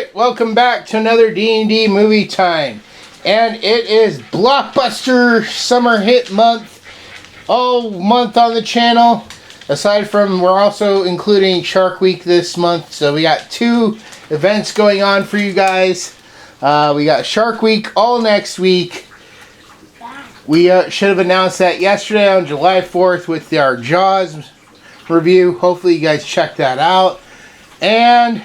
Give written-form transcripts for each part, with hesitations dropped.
Alright, welcome back to another D&D Movie Time. And it is Blockbuster Summer Hit Month. All month on the channel. Aside from, we're also including Shark Week this month. So we got two events going on for you guys. We got Shark Week all next week. We should have announced that yesterday on July 4th with our Jaws review. Hopefully you guys check that out. And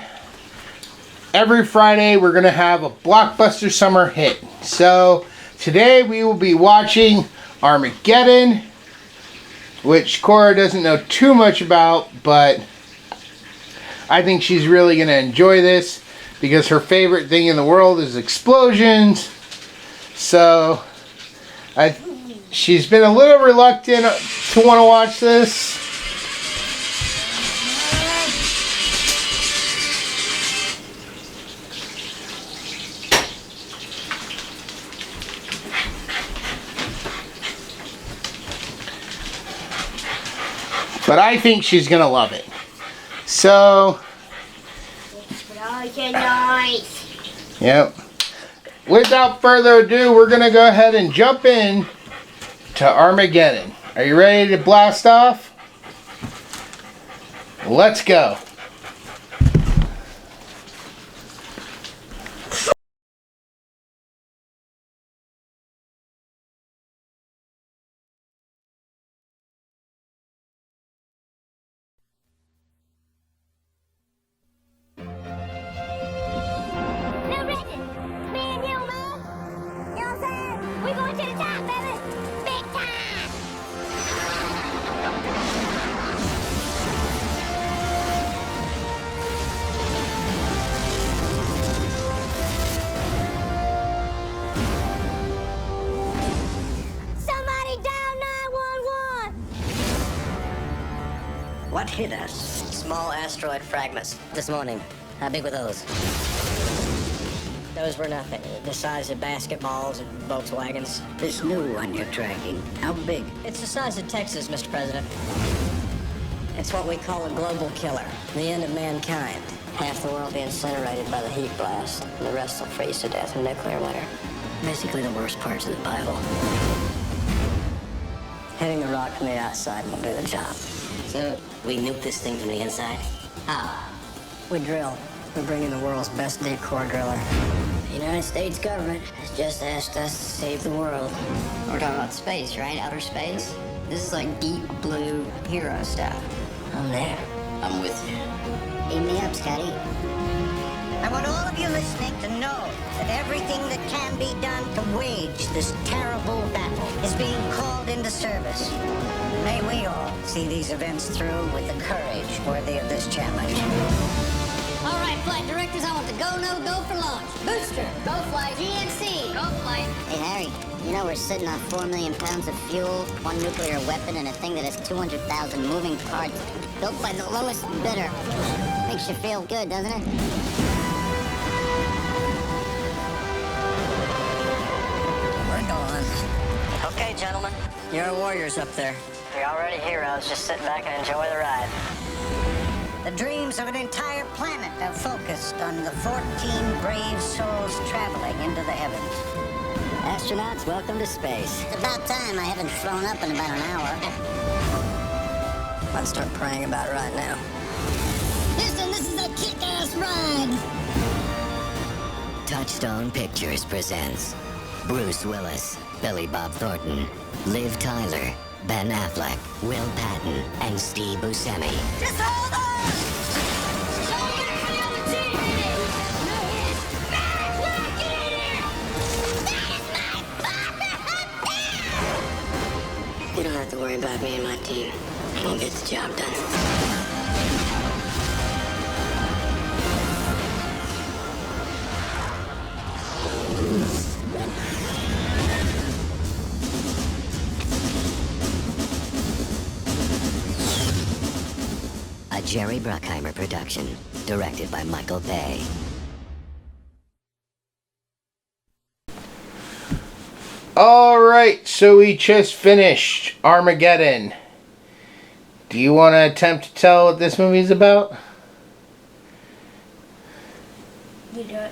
every Friday we're going to have a Blockbuster Summer Hit. So today we will be watching Armageddon, which Cora doesn't know too much about, but I think she's really going to enjoy this because her favorite thing in the world is explosions. So she's been a little reluctant to want to watch this. But I think she's going to love it. So, yep. Without further ado, we're going to go ahead and jump in to Armageddon. Are you ready to blast off? Let's go. What hit us? Small asteroid fragments this morning. How big were those? Those were nothing. The size of basketballs and Volkswagens. This new one you're tracking, how big? It's the size of Texas, Mr. President. It's what we call a global killer. The end of mankind. Half the world will be incinerated by the heat blast, and the rest will freeze to death in nuclear winter. Basically the worst parts of the Bible. Hitting the rock from the outside will do the job. So, we nuke this thing from the inside? How? We drill. We're bringing the world's best deep core driller. The United States government has just asked us to save the world. We're talking about space, right? Outer space? This is like deep blue hero stuff. I'm there. I'm with you. Beam me up, Scotty. I want all of you listening to know that everything that can be done to wage this terrible battle is being called into service. May we all see these events through with the courage worthy of this challenge. All right, flight directors, I want the go, no, go for launch. Booster, go flight. GNC, go flight. Hey, Harry, you know we're sitting on 4 million pounds of fuel, one nuclear weapon, and a thing that has 200,000 moving parts built by the lowest bidder. Makes you feel good, doesn't it? We're going. Okay, gentlemen. You're warriors up there. You're already heroes. Just sit back and enjoy the ride. The dreams of an entire planet are focused on the 14 brave souls traveling into the heavens. Astronauts, welcome to space. It's about time. I haven't flown up in about an hour. Let's start praying about it right now. Listen, this is a kick-ass ride. Touchstone Pictures presents Bruce Willis, Billy Bob Thornton, Liv Tyler, Ben Affleck, Will Patton, and Steve Buscemi. Just hold on. You don't have to worry about me and my team. We'll get the job done. A Jerry Bruckheimer production, directed by Michael Bay. Alright, so we just finished Armageddon. Do you want to attempt to tell what this movie is about? You do it.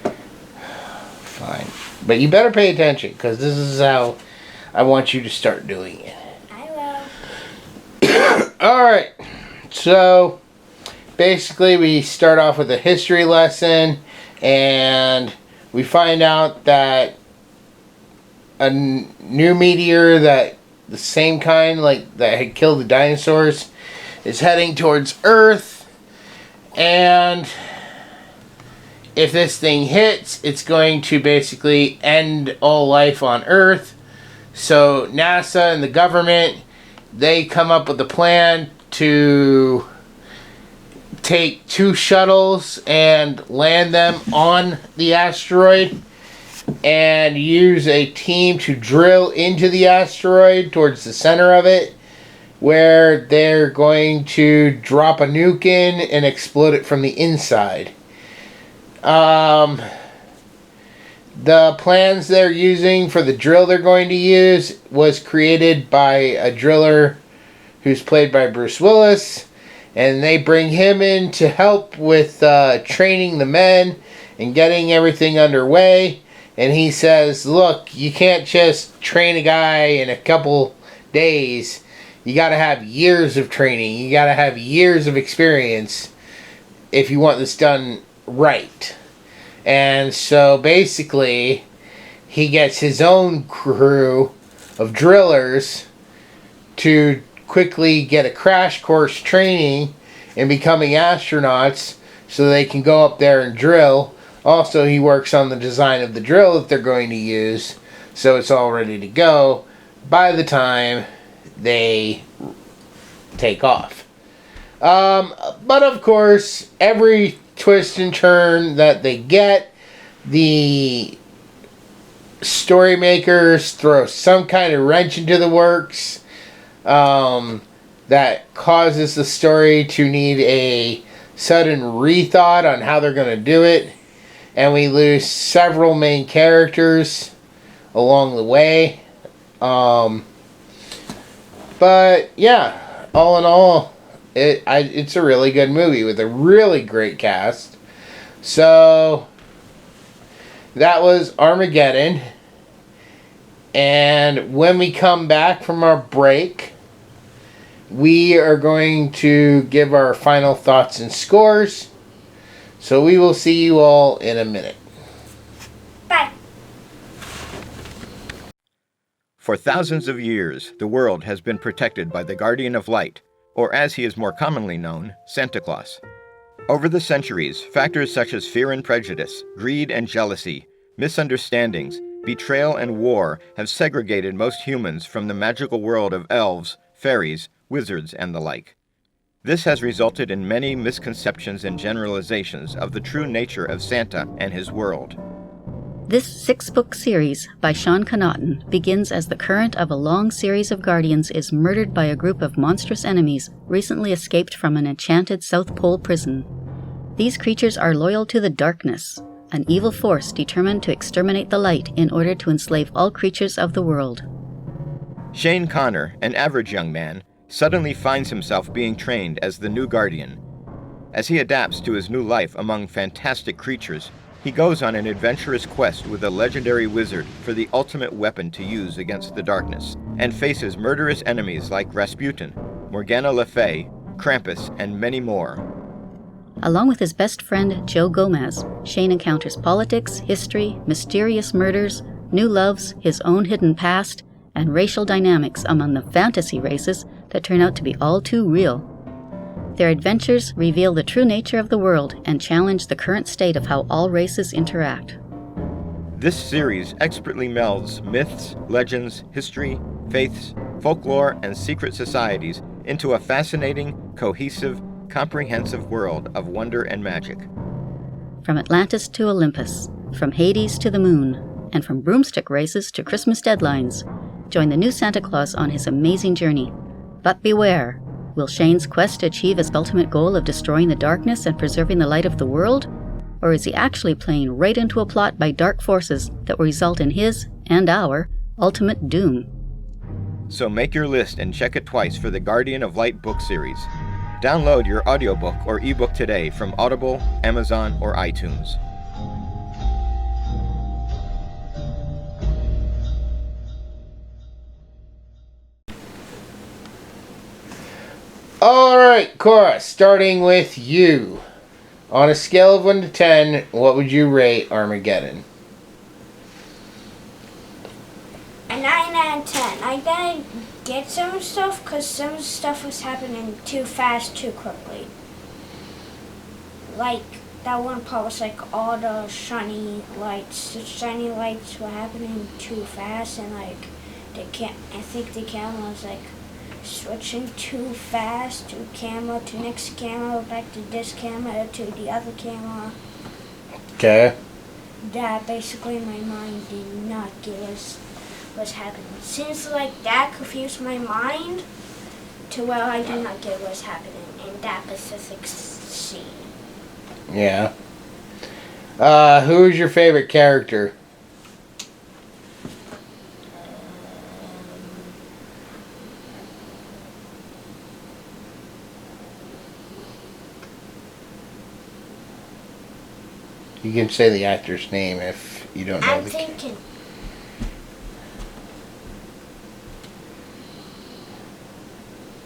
Fine. But you better pay attention, because this is how I want you to start doing it. I will. Alright. So, basically we start off with a history lesson, and we find out that a new meteor that the same kind like that had killed the dinosaurs is heading towards Earth, and if this thing hits, it's going to basically end all life on Earth. So NASA and the government, they come up with a plan to take 2 shuttles and land them on the asteroid, and use a team to drill into the asteroid towards the center of it, where they're going to drop a nuke in and explode it from the inside. The plans they're using for the drill they're going to use was created by a driller who's played by Bruce Willis, and they bring him in to help with training the men and getting everything underway. And he says, look, you can't just train a guy in a couple days. You got to have years of training. You got to have years of experience if you want this done right. And so basically, he gets his own crew of drillers to quickly get a crash course training in becoming astronauts so they can go up there and drill. Also, he works on the design of the drill that they're going to use, so it's all ready to go by the time they take off. But of course, every twist and turn that they get, the story makers throw some kind of wrench into the works that causes the story to need a sudden rethought on how they're going to do it. And we lose several main characters along the way. But yeah, all in all, it's a really good movie with a really great cast. So that was Armageddon. And when we come back from our break, we are going to give our final thoughts and scores. So we will see you all in a minute. Bye. For thousands of years, the world has been protected by the Guardian of Light, or as he is more commonly known, Santa Claus. Over the centuries, factors such as fear and prejudice, greed and jealousy, misunderstandings, betrayal and war have segregated most humans from the magical world of elves, fairies, wizards, and the like. This has resulted in many misconceptions and generalizations of the true nature of Santa and his world. This 6-book series by Sean Connaughton begins as the current of a long series of Guardians is murdered by a group of monstrous enemies recently escaped from an enchanted South Pole prison. These creatures are loyal to the darkness, an evil force determined to exterminate the light in order to enslave all creatures of the world. Shane Connor, an average young man, suddenly finds himself being trained as the new Guardian. As he adapts to his new life among fantastic creatures, he goes on an adventurous quest with a legendary wizard for the ultimate weapon to use against the darkness, and faces murderous enemies like Rasputin, Morgana Le Fay, Krampus, and many more. Along with his best friend Joe Gomez, Shane encounters politics, history, mysterious murders, new loves, his own hidden past, and racial dynamics among the fantasy races that turn out to be all too real. Their adventures reveal the true nature of the world and challenge the current state of how all races interact. This series expertly melds myths, legends, history, faiths, folklore, and secret societies into a fascinating, cohesive, comprehensive world of wonder and magic. From Atlantis to Olympus, from Hades to the moon, and from broomstick races to Christmas deadlines, join the new Santa Claus on his amazing journey. But beware, will Shane's quest achieve his ultimate goal of destroying the darkness and preserving the light of the world? Or is he actually playing right into a plot by dark forces that will result in his, and our, ultimate doom? So make your list and check it twice for the Guardian of Light book series. Download your audiobook or ebook today from Audible, Amazon, or iTunes. Alright, Cora, starting with you. On a scale of 1 to 10, what would you rate Armageddon? A 9 out of 10. I gotta get some stuff because some stuff was happening too fast, too quickly. Like, that one part was like all the shiny lights. The shiny lights were happening too fast, and like, I think the camera was like switching too fast to camera to next camera, back to this camera to the other camera. Okay. That basically my mind did not get what's happening. Since like that confused my mind to where I did not get what's happening in that specific scene. Yeah. Who is your favorite character? You can say the actor's name if you don't know. I'm thinking.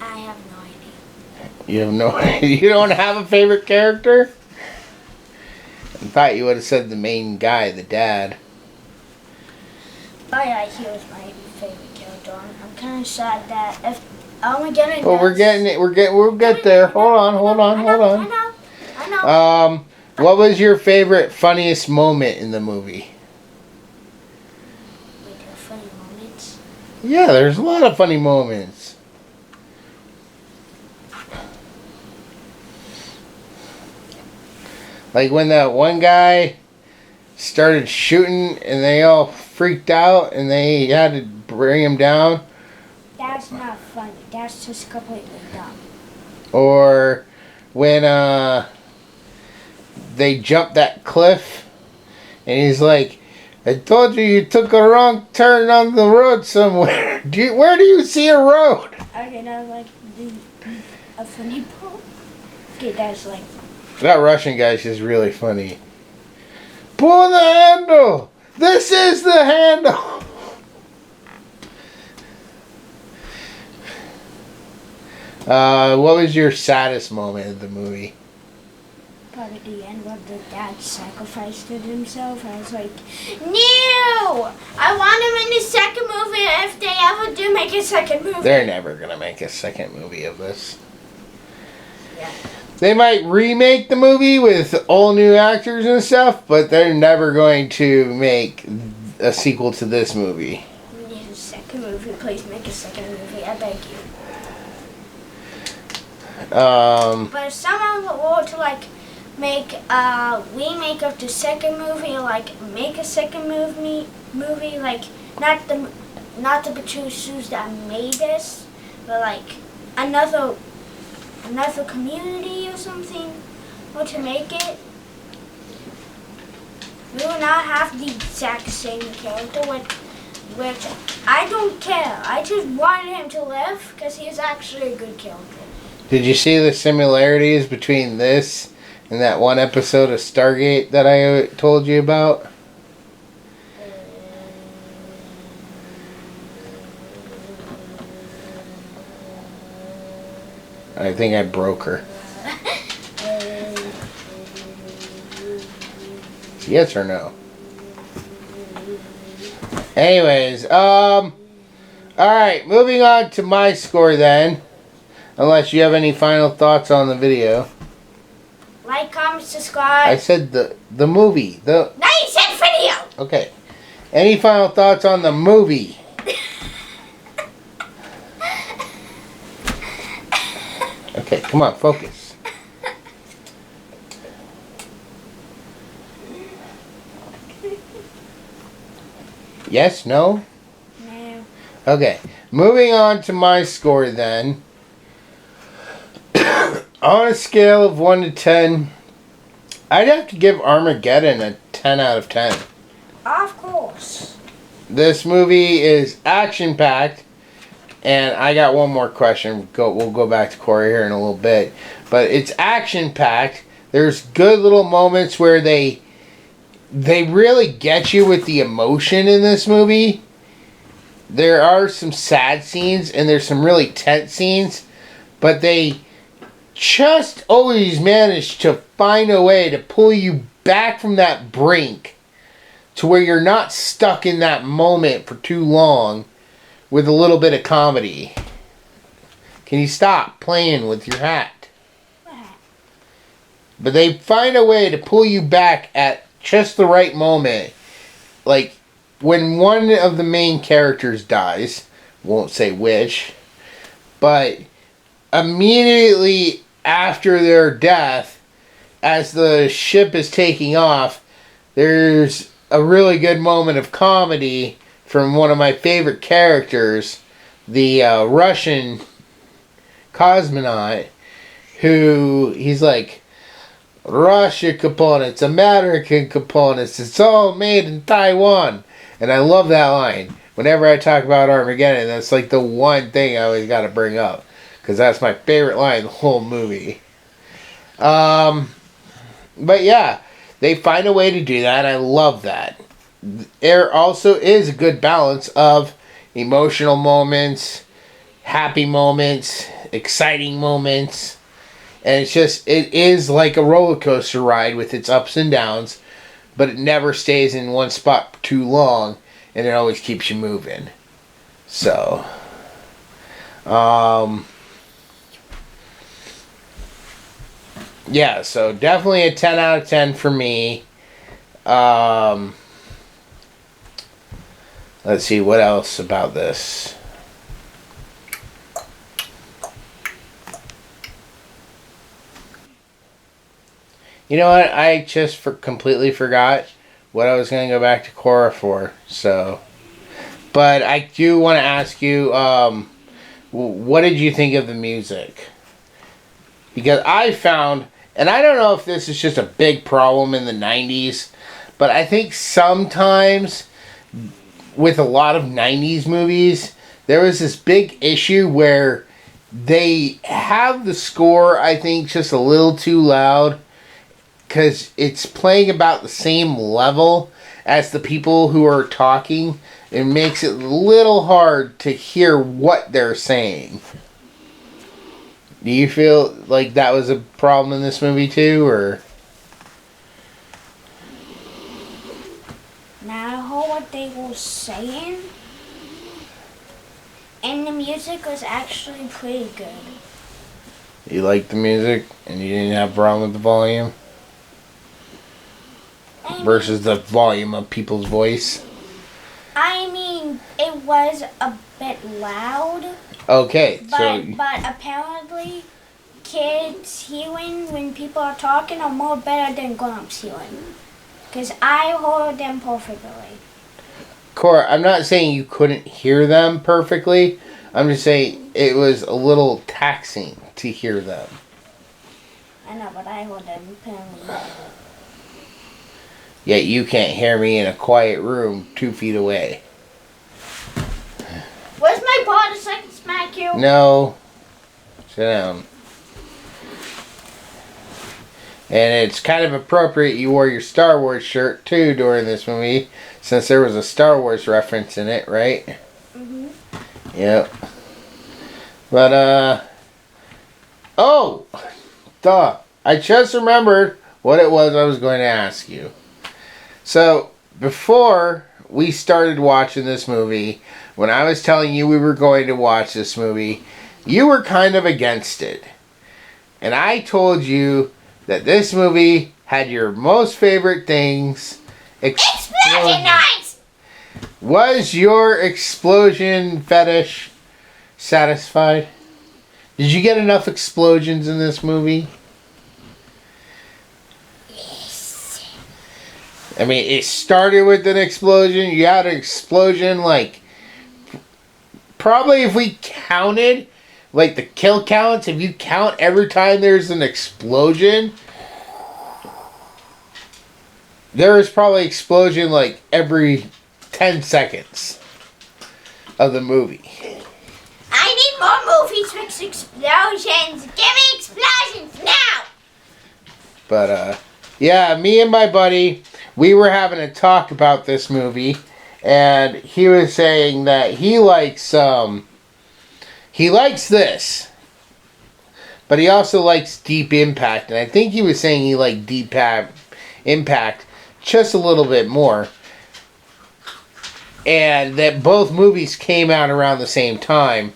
I have no idea. You have no idea? You don't have a favorite character? I thought you would have said the main guy, the dad. Oh yeah, he was my favorite character. I'm kind of sad that if Armageddon. Well, we're getting it. We'll get there. Hold on. I know. What was your favorite, funniest moment in the movie? Wait, there are funny moments? Yeah, there's a lot of funny moments. Like when that one guy started shooting and they all freaked out and they had to bring him down. That's not funny. That's just completely dumb. Or when they jumped that cliff and he's like, I told you took a wrong turn on the road somewhere. Where do you see a road? Okay, now like a funny part. Okay, that's like. That Russian guy's just really funny. Pull the handle! This is the handle! What was your saddest moment of the movie? Probably the end where the dad sacrificed himself. I was like, no! I want him in the second movie if they ever do make a second movie. They're never gonna make a second movie of this. Yeah. They might remake the movie with all new actors and stuff, but they're never going to make a sequel to this movie. We need a second movie. Please make a second movie. I beg you. But if someone were to like make a remake of the second movie, like make a second movie like not the producers that made this, but like another community or something were to make it, we will not have the exact same character, which I don't care. I just wanted him to live because he is actually a good character. Did you see the similarities between this and that one episode of Stargate that I told you about? I think I broke her. Yes or no? Anyways, alright, moving on to my score then. Unless you have any final thoughts on the video. Like, comment, subscribe. I said the movie. No, you said video! Okay. Any final thoughts on the movie? Okay, come on, focus. Yes, no? No. Okay, moving on to my score then. On a scale of 1 to 10, I'd have to give Armageddon a 10 out of 10. Of course. This movie is action-packed. And I got one more question. We'll go back to Corey here in a little bit. But it's action-packed. There's good little moments where they really get you with the emotion in this movie. There are some sad scenes and there's some really tense scenes. But they just always manage to find a way to pull you back from that brink to where you're not stuck in that moment for too long with a little bit of comedy. Can you stop playing with your hat? But they find a way to pull you back at just the right moment. Like, when one of the main characters dies, won't say which, but immediately after their death, as the ship is taking off, there's a really good moment of comedy from one of my favorite characters, the Russian cosmonaut, who he's like, Russia components, American components, it's all made in Taiwan. And I love that line. Whenever I talk about Armageddon, that's like the one thing I always got to bring up. Because that's my favorite line in the whole movie. But yeah, they find a way to do that. I love that. There also is a good balance of emotional moments, happy moments, exciting moments. And it's just, it is like a roller coaster ride with its ups and downs. But it never stays in one spot for too long. And it always keeps you moving. So, yeah, so definitely a 10 out of 10 for me. Let's see, what else about this? You know what? I just completely forgot what I was going to go back to Korra for. So, but I do want to ask you, what did you think of the music? Because I found, and I don't know if this is just a big problem in the 90s, but I think sometimes with a lot of 90s movies, there was this big issue where they have the score, I think, just a little too loud. Because it's playing about the same level as the people who are talking. It makes it a little hard to hear what they're saying. Do you feel like that was a problem in this movie too, or? Now I heard what they were saying, and the music was actually pretty good. You liked the music, and you didn't have a problem with the volume? Versus the volume of people's voice? I mean, it was a bit loud. Okay, but apparently, kids hearing when people are talking are more better than grown-ups hearing. Because I heard them perfectly. Cora, I'm not saying you couldn't hear them perfectly. I'm just saying it was a little taxing to hear them. I know, but I heard them apparently. Yet you can't hear me in a quiet room 2 feet away. Where's my body so I can smack you? No. Sit down. And it's kind of appropriate you wore your Star Wars shirt too during this movie, since there was a Star Wars reference in it, right? Mm-hmm. Yep. But, oh! Duh. I just remembered what it was I was going to ask you. So, before we started watching this movie, when I was telling you we were going to watch this movie, you were kind of against it. And I told you that this movie had your most favorite things. Explosion noise! Was your explosion fetish satisfied? Did you get enough explosions in this movie? I mean, it started with an explosion. You had an explosion, like, probably if we counted, like, the kill counts, if you count every time there's an explosion, there is probably explosion, like, every 10 seconds of the movie. I need more movies with explosions. Give me explosions now! But, yeah, me and my buddy, we were having a talk about this movie, and he was saying that he likes this, but he also likes Deep Impact, and I think he was saying he liked Deep Impact just a little bit more. And that both movies came out around the same time.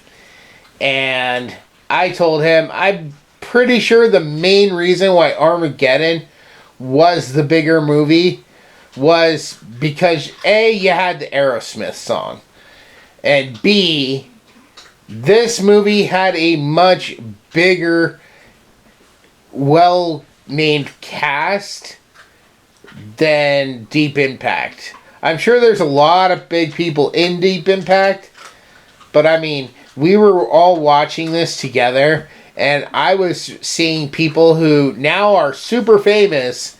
And I told him, I'm pretty sure the main reason why Armageddon was the bigger movie was because A, you had the Aerosmith song, and B, this movie had a much bigger, well-named cast than Deep Impact. I'm sure there's a lot of big people in Deep Impact, but I mean, we were all watching this together, and I was seeing people who now are super famous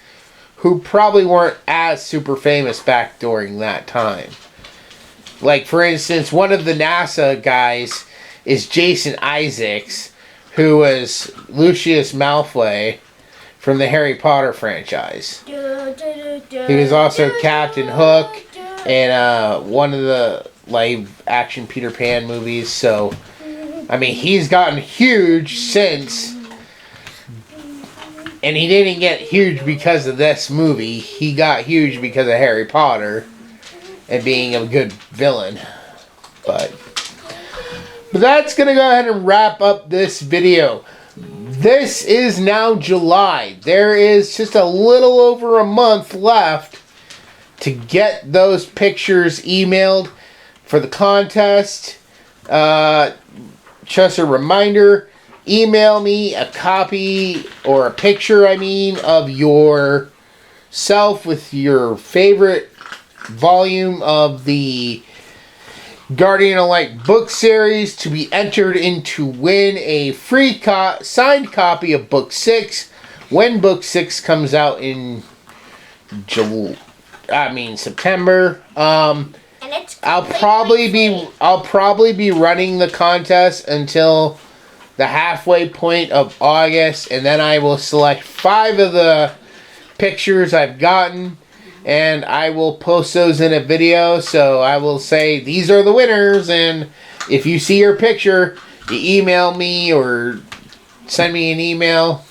who probably weren't as super famous back during that time. Like, for instance, one of the NASA guys is Jason Isaacs, who was Lucius Malfoy from the Harry Potter franchise. He was also Captain Hook in one of the live-action Peter Pan movies. So, I mean, he's gotten huge since. And he didn't get huge because of this movie. He got huge because of Harry Potter and being a good villain. But that's going to go ahead and wrap up this video. This is now July. There is just a little over a month left to get those pictures emailed for the contest. Just a reminder, email me a copy, or a picture, of yourself with your favorite volume of the Guardian of Light book series to be entered in to win a free signed copy of Book 6 when Book 6 comes out in September. I'll probably be running the contest until the halfway point of August, and then I will select 5 of the pictures I've gotten, and I will post those in a video. So I will say these are the winners, and if you see your picture, you email me or send me an email,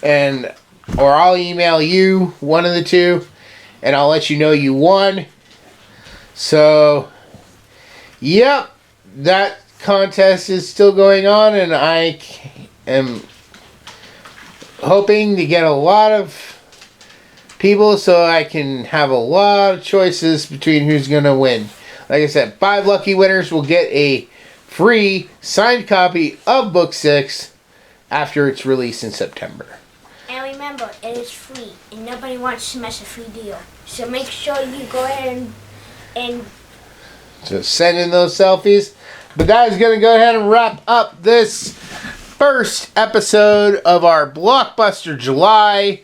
or I'll email you, one of the two, and I'll let you know you won. So, yep, that contest is still going on, and I am hoping to get a lot of people so I can have a lot of choices between who's going to win. Like I said, 5 lucky winners will get a free signed copy of Book 6 after it's released in September. And remember, it is free, and nobody wants to mess a free deal. So make sure you go ahead and just send in those selfies. But that is going to go ahead and wrap up this first episode of our Blockbuster July.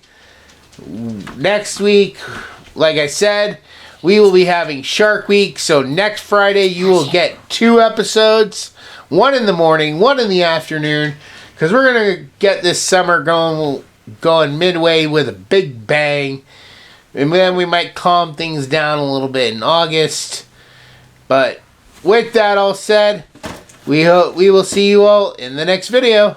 Next week, like I said, we will be having Shark Week. So next Friday, you will get 2 episodes. One in the morning, one in the afternoon. Because we're going to get this summer going midway with a big bang. And then we might calm things down a little bit in August. But with that all said, we will see you all in the next video.